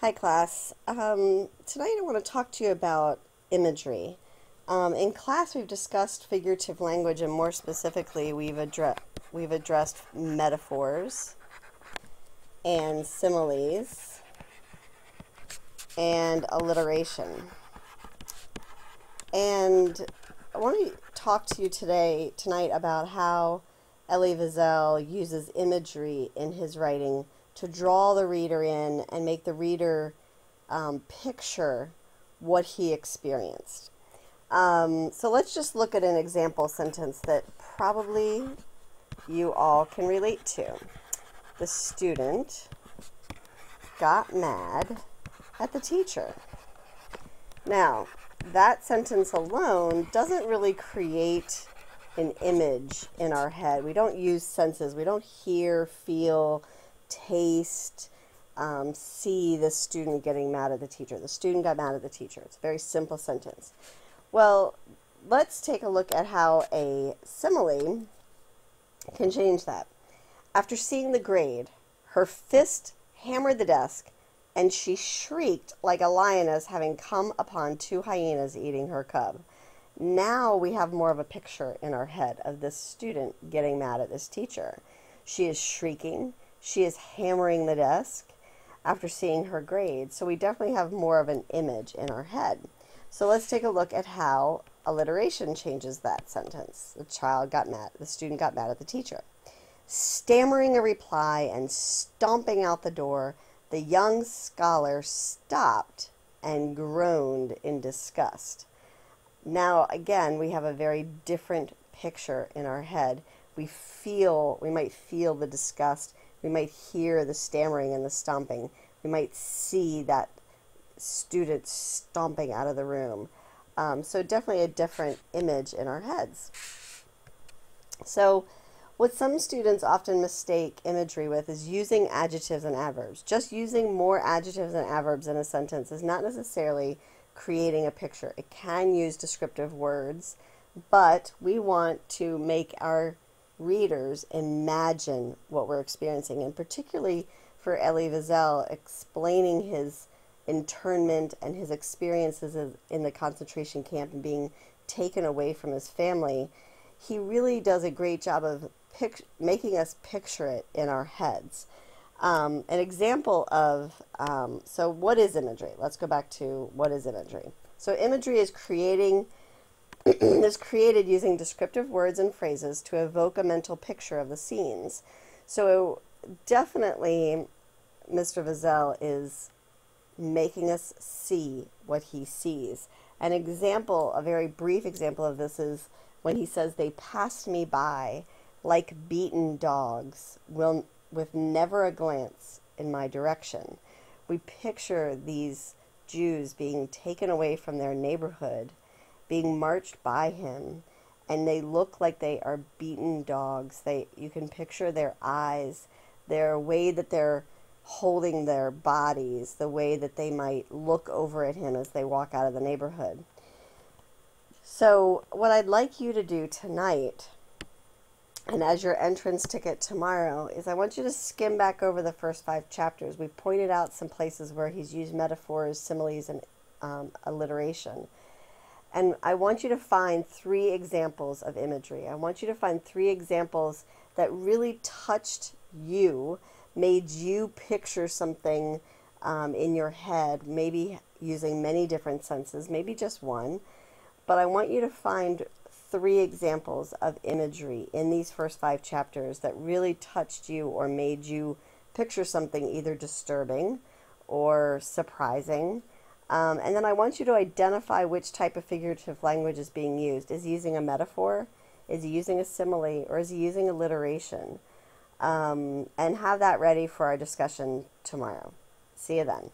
Hi class. Tonight I want to talk to you about imagery. In class we've discussed figurative language, and more specifically we've addressed metaphors and similes and alliteration. And I want to talk to you tonight about how Elie Wiesel uses imagery in his writing to draw the reader in and make the reader picture what he experienced. So let's just look at an example sentence that probably you all can relate to. The student got mad at the teacher. Now, that sentence alone doesn't really create an image in our head. We don't use senses. We don't hear, feel, taste, see the student getting mad at the teacher. The student got mad at the teacher. It's a very simple sentence. Well, let's take a look at how a simile can change that. After seeing the grade, her fist hammered the desk, and she shrieked like a lioness having come upon two hyenas eating her cub. Now we have more of a picture in our head of this student getting mad at this teacher. She is shrieking. She is hammering the desk after seeing her grade. So we definitely have more of an image in our head. So let's take a look at how alliteration changes that sentence. The student got mad at the teacher. Stammering a reply and stomping out the door, the young scholar stopped and groaned in disgust. Now, again, we have a very different picture in our head. We might feel the disgust. We might hear the stammering and the stomping. We might see that student stomping out of the room. So definitely a different image in our heads. So what some students often mistake imagery with is using adjectives and adverbs. Just using more adjectives and adverbs in a sentence is not necessarily creating a picture. It can use descriptive words, but we want to make our readers imagine what we're experiencing, and particularly for Elie Wiesel explaining his internment and his experiences in the concentration camp and being taken away from his family. He really does a great job of making us picture it in our heads. An example of, so what is imagery? Let's go back to what is imagery. So imagery is created using descriptive words and phrases to evoke a mental picture of the scenes. So definitely Mr. Wiesel is making us see what he sees. An example, a very brief example of this is when he says, "They passed me by like beaten dogs, with never a glance in my direction." We picture these Jews being taken away from their neighborhood, being marched by him, and they look like they are beaten dogs. You can picture their eyes, their way that they're holding their bodies, the way that they might look over at him as they walk out of the neighborhood. So what I'd like you to do tonight, and as your entrance ticket tomorrow, is I want you to skim back over the first 5 chapters. We pointed out some places where he's used metaphors, similes, and alliteration. And I want you to find 3 examples of imagery. I want you to find 3 examples that really touched you, made you picture something in your head, maybe using many different senses, maybe just one. But I want you to find 3 examples of imagery in these first 5 chapters that really touched you or made you picture something either disturbing or surprising. And then I want you to identify which type of figurative language is being used. Is he using a metaphor? Is he using a simile? Or is he using alliteration? And have that ready for our discussion tomorrow. See you then.